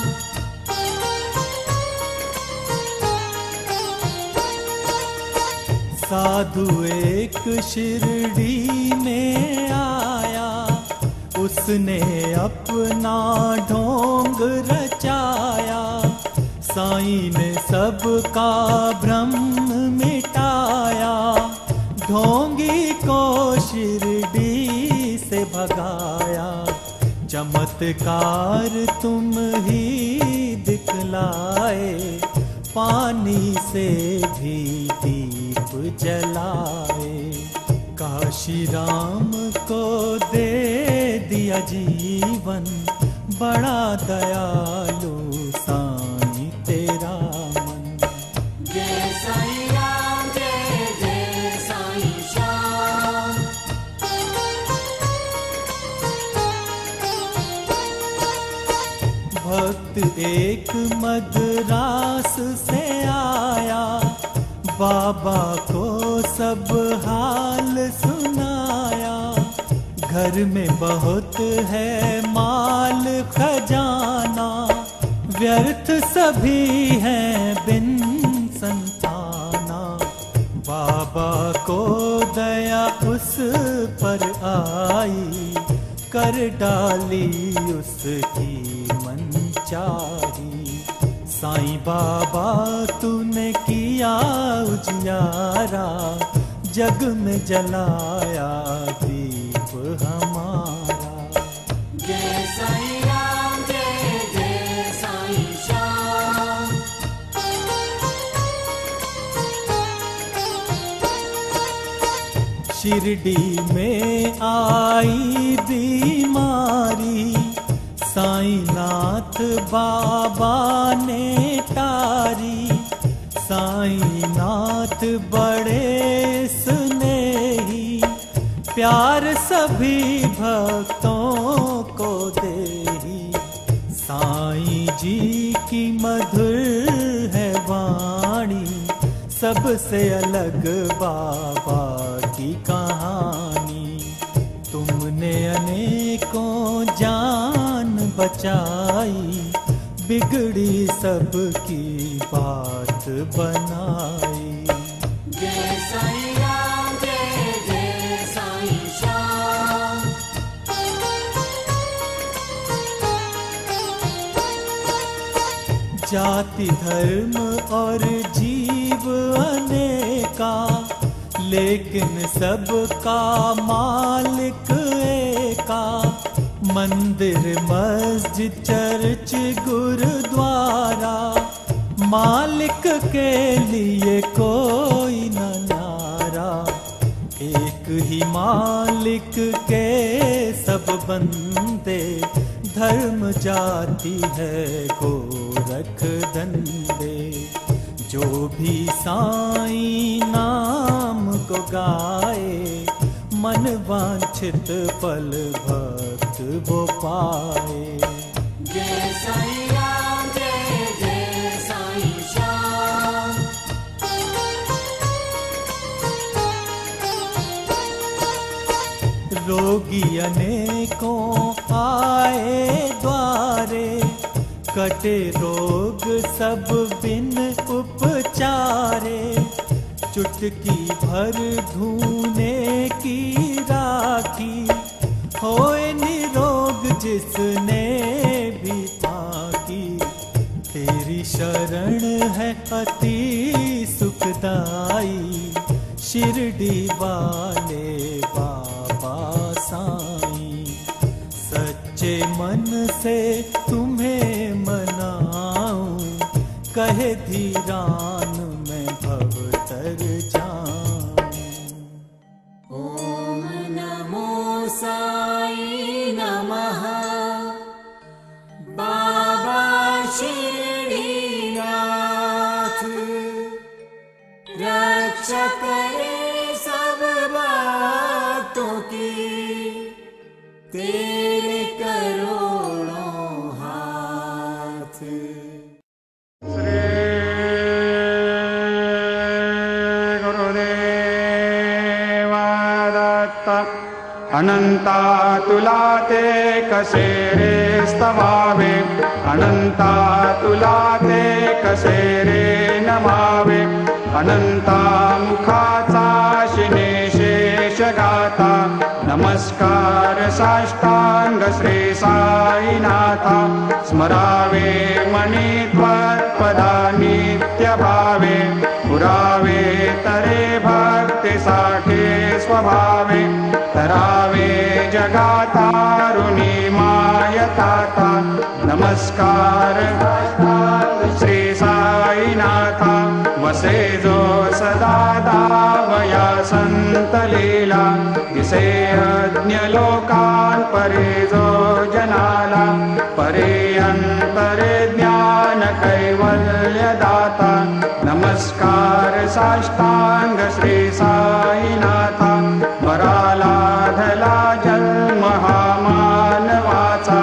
साधु एक शिरडी में आया, उसने अपना ढोंग रचाया। साईं ने सबका भ्रम मिटाया, ढोंगी को शिरडी से भगाया। चमत्कार तुम ही दिखलाए, पानी से भी दीप जलाए। काशी राम को दे दिया जीवन, बड़ा दयालु साईं तेरा मन। जय साईं राम जय जय साईं श्याम। भक्त एक मद्रास से आया, बाबा को सब हाल सुनाया। घर में बहुत है माल खजाना, व्यर्थ सभी हैं बिन संताना। बाबा को दया उस पर आई, कर डाली उसकी मनचाही। साईं बाबा तूने किया उजियारा, जग में जलाया दीप हमारा। जय साईं राम जय जय साईं श्याम। शिरडी में आई बीमारी, साईं नाथ बाबा ने तारी। साईं नाथ बड़े स्नेही, प्यार सभी भक्तों को देही। साईं जी की मधुर है वाणी, सबसे अलग बाबा की कहानी। तुमने अनेकों जान बचाई, बिगड़ी सबकी बात बनाई। जय साईं राम जय जय साईं श्याम। जाति धर्म और जीव अनेका, लेकिन सबका मालिक एका। मंदिर मस्जिद चर्च गुरुद्वारा, मालिक के लिए कोई न न्यारा। एक ही मालिक के सब बंदे, धर्म जाति है गोरख धंधे। जो भी साईं नाम को गाए, मन वांछित फल भक्त वो पाए। जय साईं राम जय जय साईं श्याम। रोगी अनेकों आए द्वारे, कटे रोग सब बिन उपचारे। चुटकी भर धूने की राखी, होए निरोग जिसने भी ताकी। तेरी शरण है अति सुखदाई, शिरडी वाले बाबा साईं। सच्चे मन से तुम्हें मनाऊं, कहे धीरान मैं भवतर जाऊं। ओम नमो साई नमः। बाबा शिरडीनाथ, रक्षा करे सब भक्तों की, तेरे करोड़ों हाथ। श्री गुरुदेव दत्त। अनंता तुला ते कसे रे स्तवावे, अनंता तुला ते कसे रे नमावे। अनंता मुखाचा शिने शेष गाता, नमस्कार साष्टांग श्री साईनाथा। स्मरावे मनी त्वत्पदा नित्य भावे, पुरावे तरे भक्ति साठे स्वभावे। तरावे जगातारुणी मायताता, नमस्कार श्री साईनाथा। वसे जो सदा दावया संत लीला, दिसे अज्ञ लोकान परे जो जनाला। परे अंतरे ज्ञान कैवल्य दाता, नमस्कार साष्टांग श्री साईनाथा। परालाधला जन्म हा मानवाचा,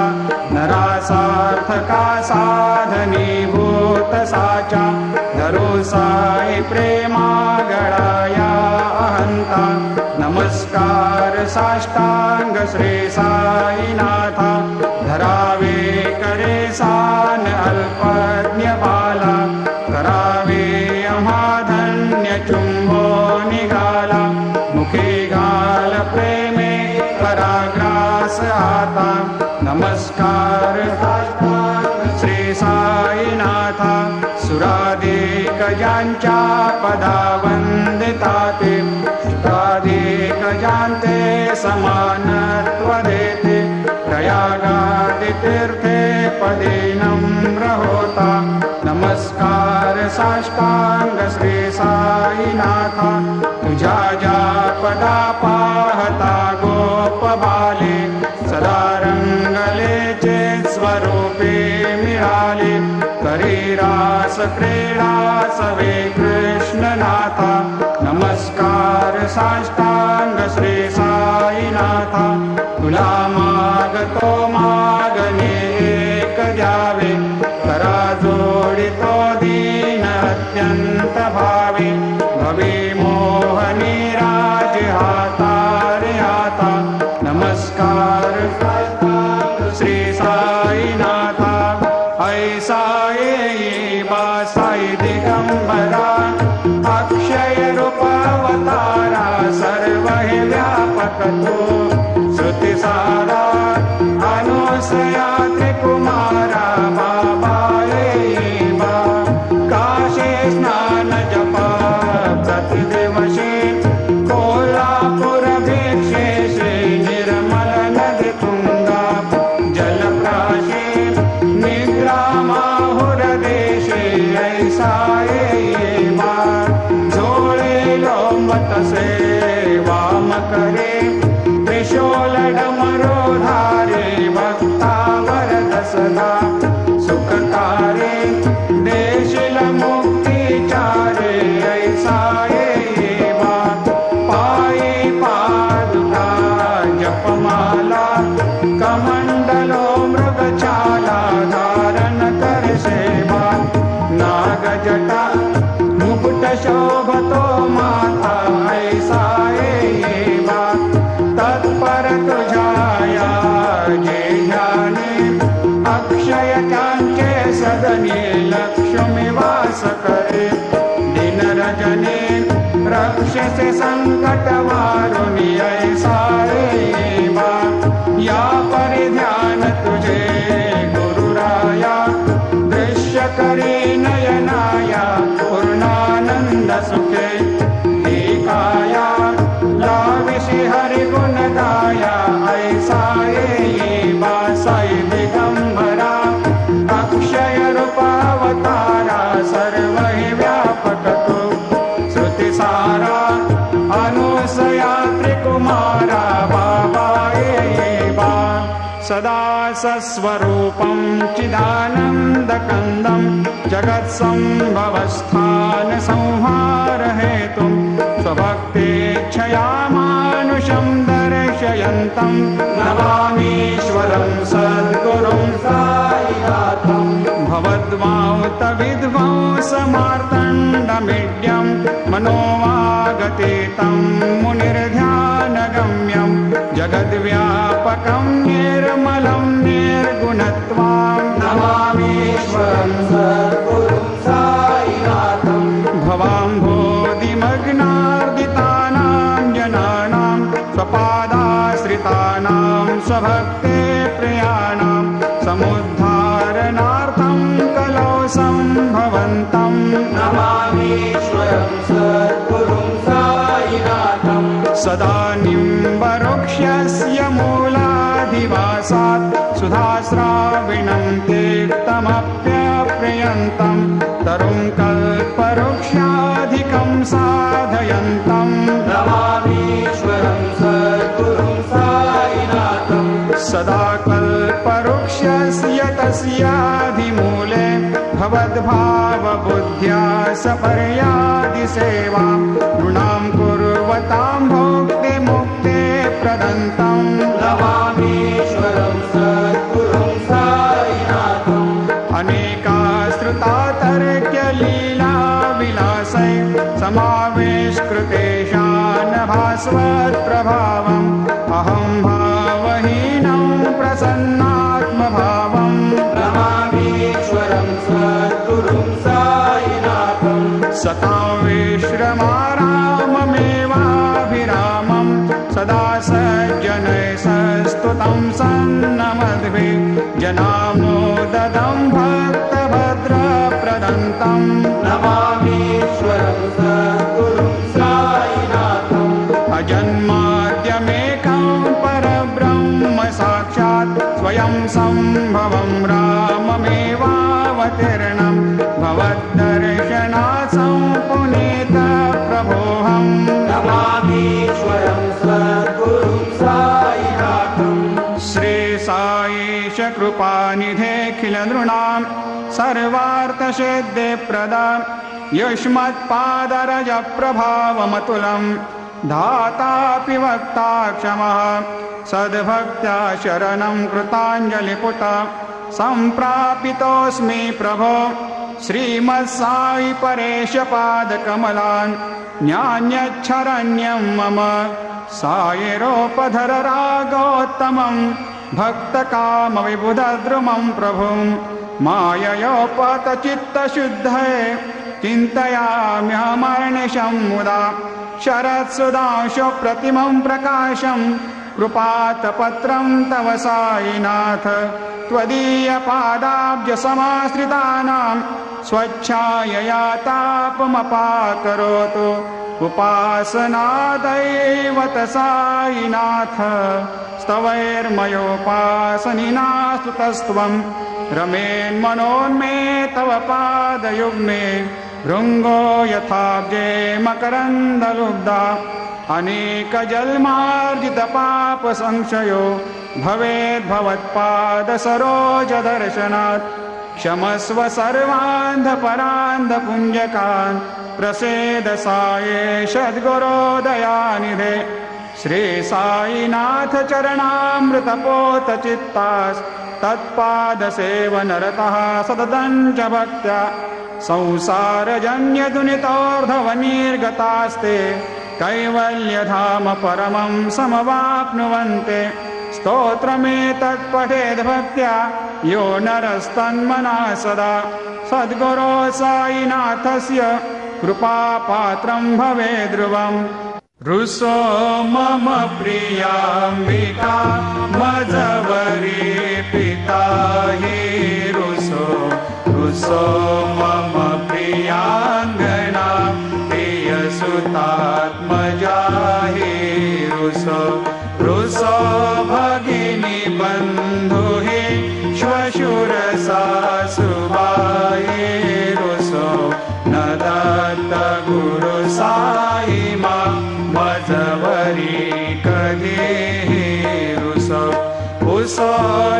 नरासार्थका साधनीभूत साचा। धरो साई प्रेमा गळाया अहंता, नमस्कार साष्टांग श्री साईनाथा। धरावे करे सान अल्पज्ञ बाला, करावे अमाधन्य चुंबो निघाला। मुखे घाल प्रेमे पराग्रास आता, नमस्कार श्री साईनाथा। सुराधिक ज्यांच्या पदा वंदिता ते, सुराधिक ज्यांते समानत्व देते। प्रयागादि तीर्थे पदे नम्र होता, नमस्कार साष्टांग श्री साईनाथा। तुझ्या ज्या पदा पाहता गोप बाले, सदा रंगलेचे स्वरूपे मिळाले। करी रास क्रीडा सवे कृष्णनाथा, नमस्कार साष्टांग श्री साईनाथा। तुला मागतो मागणे एक द्यावे, करा जोडितो दीन अत्यंत भावे। भवे मोहनी राज हाता रे हाता, नमस्कार श्री साईनाथा। ऐसा ये बासाई दिगंबरा, अक्षय रूप अवतारा। सर्व हे व्यापक तो सदा सुखकारे देशिल मुक्तिचारे ऐसा ये बात पाई पादुका जपमाला कमंडलो मृगछाला धारण कर सेवा नागजटा मुकुट शोभतो माथा ऐसा ये बात तत्पर तुझाया जे जाने अक्षय कांचे सदने लक्ष्मी वास करे दिन रजने रक्षसे संकट वारुणी ऐसा ये बात या परिध्यान तुझे गुरुराया दृश्य करे नयनाया पूर्णानंद सुखे एकाया लाविषि हरि गुण गाया ऐसा ये बासाई दिगंबरा अक्षय रूपावतारा सर्व ही व्यापक तू श्रुति सारा अनुसया त्रिकुमारा बाबा ये बा सदा सस्वरूपं चिदानन्दकन्दं जगत्सम्भवस्थान संहार हेतुं स्वभक्तेच्छया मानुषं दर्शयन्तं नमामीश्वरं सद्गुरुं साईनाथं भवद्वांत विध्वंसमार्तण्डमीड्यं मनोवागतीतं मुनिर्ध्यानगम्यं जगद्व्यापकं निर्मलं निर्गुणत्वां नमामीश्वरं सद्गुरुं साईनाथं भवाम्भोधिमग्नार्दितानां जनानां स्वपादाश्रितानां स्वभक्ते प्रियाणां समुद्धारणार्थं कलौ सम्भवन्तं नमामीश्वरं सद्गुरुं साईनाथं सदा निम्बवृक्षस्य मूलाधिवासात् सुधास्राविणं तीर्थमप्यप्रियन्तं तरुं कल्पवृक्षाधिकं साधयन्तं नमामीश्वरं सद्गुरुं साईनाथं सदा कल्पवृक्षस्य तस्याधिमूले भवद्भावबुद्ध्या सपर्यादिसेवां नृणां कुर्वतां भोक्तिमुक्ते प्रदन्तं नमामीश्वरं सद्गुरुं साईनाथं अनेकाश्रुता तर्क्यलीला विलासै समावेशकृतेषान् भास्वत्प्रभावम् अहं भावहीनं प्रसन्नात्मभावं नमामीश्वरं सद्गुरुं साईनाथं सतां विश्रमाराममेवाभिरामं सदा सज्जनैः सस्तुतं सन्नमद्भिः जनामोददं भक्तभद्रप्रदन्तं नमामीश्वरं सद्गुरुं साईनाथं अजन्माद्यमेकं परब्रह्म साक्षात् स्वयं सम्भवं राममेवावतीर्णं भवद्दर्शनात् सम्पुनीत प्रभोऽहं नमामीश्वरं सद्गुरुं साईनाथं श्री साईश कृपानिधेऽखिल नृणां सर्वार्थसिद्धिप्रदा युष्मत्पादरज प्रभावमतुलं धातापि वक्ता क्षमः सद्भक्त्या शरणं कृताञ्जलिपुट सम्प्रापितोऽस्मि प्रभो श्रीमत्साई परेश पादकमलान् न्यान्यच्छरण्यं मम सायिरोपधर रागोत्तमं भक्तकामविबुधद्रुमं प्रभुं माययोपतचित्तशुद्धये चिन्तयाम्यहमर्निशं मुदा शरत्सुधांशुप्रतिमं प्रकाशं कृपातपत्रं तव साईनाथ त्वदीयपादाब्जसमाश्रितानां स्वच्छायया तापमपाकरोतु उपासनादैवत साईनाथ स्तवैर्मयोपासनिना स्तुतस्त्वं रमेन्मनोन्मे तव पादयुग्मे भृङ्गो यथाब्जे मकरन्दलुब्धा अनेक जन्मार्जित पाप संशयो भवेद् भवत्पाद सरोज दर्शनात् क्षमस्व सर्वान्ध परान्ध पुण्यकान् प्रसीद साये सद्गुरो दयानिधे श्री साईनाथ चरणामृत पोत चित्तास् तत्पाद सेवनरतः सततं च भक्त्या संसारजन्य दुनितोर्धवनिर्गतास्ते कैवल्यधाम परमं समवाप्नुवन्ते स्तोत्रमेतत् पठेद् भक्त्या यो नरस्तन्मना सदा सद्गुरो साईनाथस्य कृपापात्रं भवेद् ध्रुवम् रुसो मम प्रियाम्बिका मजवरी पिता हि रुसो रुसो मम प्रियांगना प्रियसुतात्मजा हि रुसो रुसो भगिनी बन्धु हि श्वशुर सासुबाई रुसो न दत्त गुरु साई मा मजवरी कधी रुसो उसो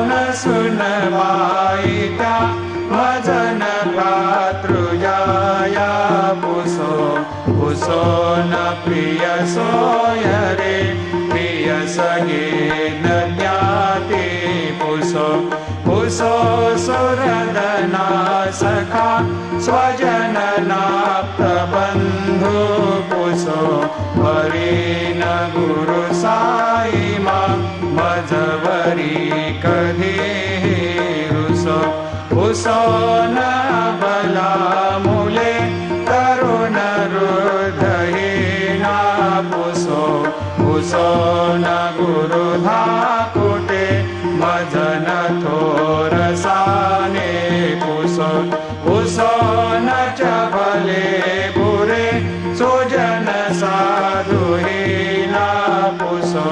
न सुनवाई त्या भजन भ्रातृजाया पुसो उसो न प्रिय सोय रे प्रिय सगे न ज्ञाति पुसो उसो सुरदना सखा स्वजननाप्त बन्धु पुसो हरिन गुरु साई मा मजवरी कधी रुसो उसो न बला मूले तरुण हृदयेना पुसो उसो न गुरु धाकुटे भजन थोरसाने पुसो उसो न च भले बुरे सुजन साधुहीना पुसो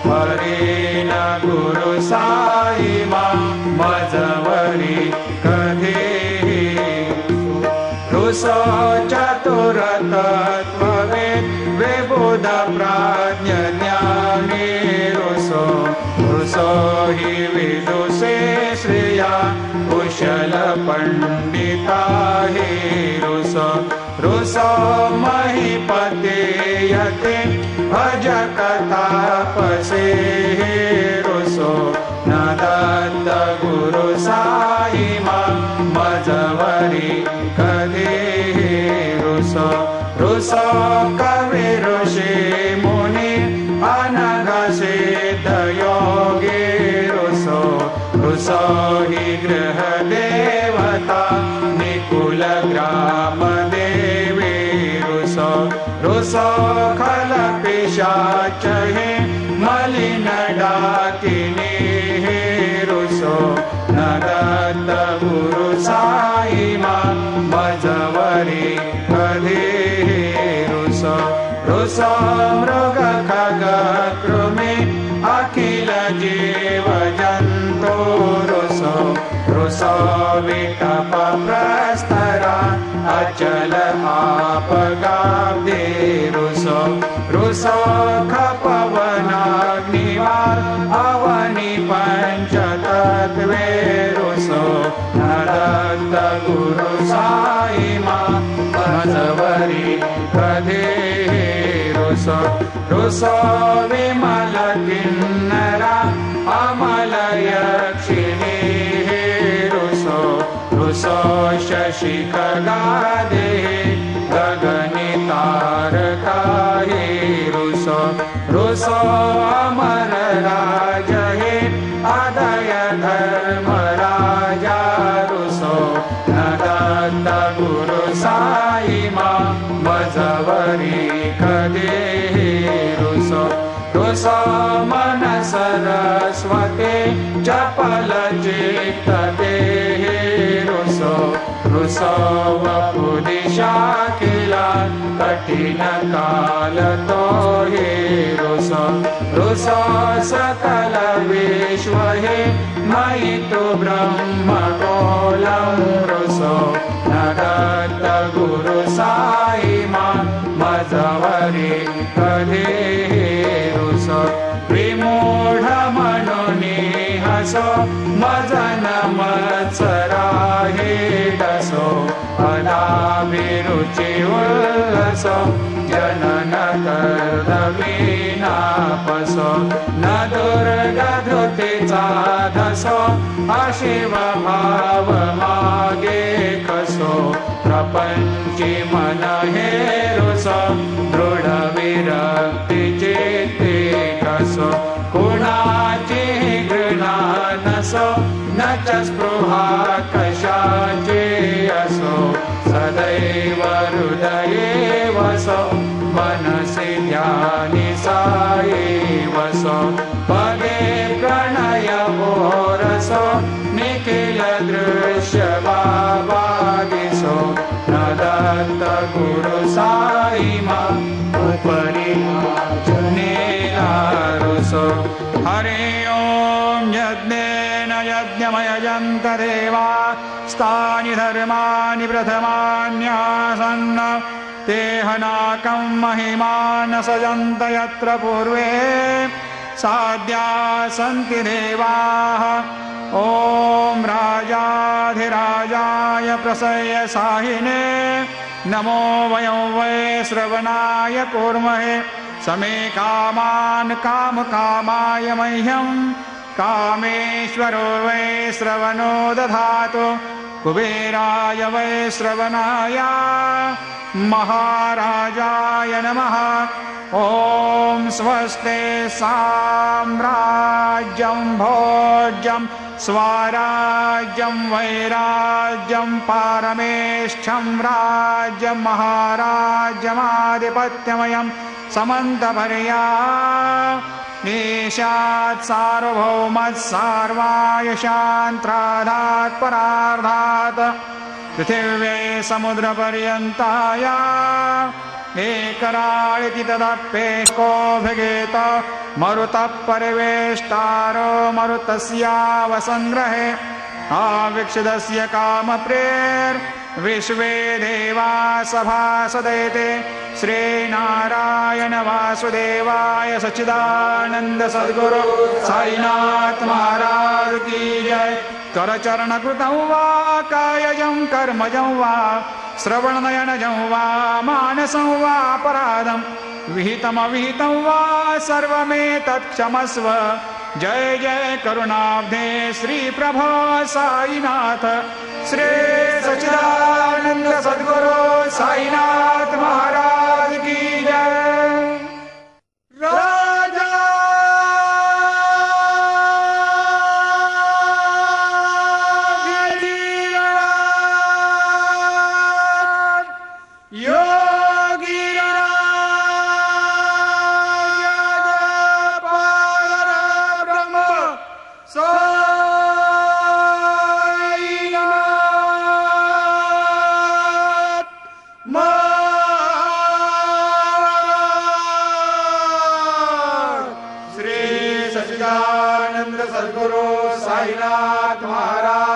हरिन गुरु साई मा मजवरी कधी रुसो चतुर तत्त्ववेद् विबुध प्राज्ञ ज्ञानी रुसो रुसो हि विदुषे श्रिया कुशल पंडिता हि रुसो रुसो महीपते यते भजक तापसे रुसो न दत्त गुरु साई मा मजवरी कधी रुसो रुसो कवि ऋषि मुनि अनघ सिद्ध योगी रुसो रुसो हि गृह देवता निकुल ग्राम देवी रुसो रुसो खल पिशाच हि मलिन डाकिनी रुसो न दत्त गुरु साई मा मजवरी कधी रुसो रुसो मृग खग कृमि अखिल जीव जन्तु रुसो रुसो विकप प्रस्तरा अचल आपगाब्दे रुसो रुसो खपवनाग्निवार अवनि पंचतत्वे रुसो न दत्त गुरु साई मा मजवरी कधी रुसो रुसो विमल किन्नरा अमल यक्षिणी रुसो रुसो शशि खगादे गगनि तारका रुसो रुसो अमर राज हे अदय धर्म राजा रुसो न दत्त गुरु साई मा मजवरी कधी रुसो रुसो मन सरस्वती चपल चित्त देहि रुसो रुसो वपुदिशा किला कठिन काल तो हे रुसो रुसो सकल विश्व हे मयि तु ब्रह्म गोलं रुसो न दत्त गुरु साई मा मजवरी कधी संवत्सराहिडसो अनाभिरुचि उल्लसो जनन कर्दवीनापसो न दुर्गधृतिचा धसो अशिव भाव मागे कसो प्रपंची मन हेरुसो दृढ विरक्ति चित्ते कसो कुणाची घृणा नसो न च स्पृहा कशाची असो सदैव हृदये वसो मनसि ध्यानि साये वसो पदे प्रणय ओरसो निखिल दृश्य बाबादिसो न दत्त गुरु साई मा उपरि जनेनारुसो हरि ओम यज्ञेन यज्ञमयजन्त देवा स्थानि धर्माणि प्रथमान्यासन्न ते हनाकं महिमान सजन्त यत्र पूर्वे साध्या सन्ति देवाः ॐ राजाधिराजाय प्रसह्य साहिने नमो वयं वै श्रवणाय कुर्महे समे कामान् कामकामाय मह्यं कामेश्वरो वै श्रवणो दधातु कुबेराय वै श्रवणाय महाराजाय नमः ॐ स्वस्ते साम्राज्यं भोज्यं स्वराज्यं वैराज्यं पारमेष्ठ्यं राज्यं महाराज्यमाधिपत्यमयं समन्तपर्या ईशात् सार्वभौमत् सार्वायुषान्त्राधात् परार्धात् पृथिव्यै समुद्रपर्यन्ताय एकराळिति तदप्येकोऽभिगेत मरुतः परिवेष्टारो मरुतस्यावसङ्ग्रहे आविक्षिदस्य कामप्रेर्विश्वे देवा सभासदेते श्रीनारायण वासुदेवाय सच्चिदानन्द सद्गुरु साईनाथ महाराज की जय करचरणकृतं वा कायजं कर्मजं वा श्रवणनयनजं वा मानसं वा अपराधं विहितमविहितं वा सर्वमेतत्क्षमस्व जय जय करुणाब्धे श्री प्रभो साईनाथ श्री सच्चिदानंद सद्गुरु साईनाथ महाराज की जय। राजा सद्गुरु साईनाथ महाराज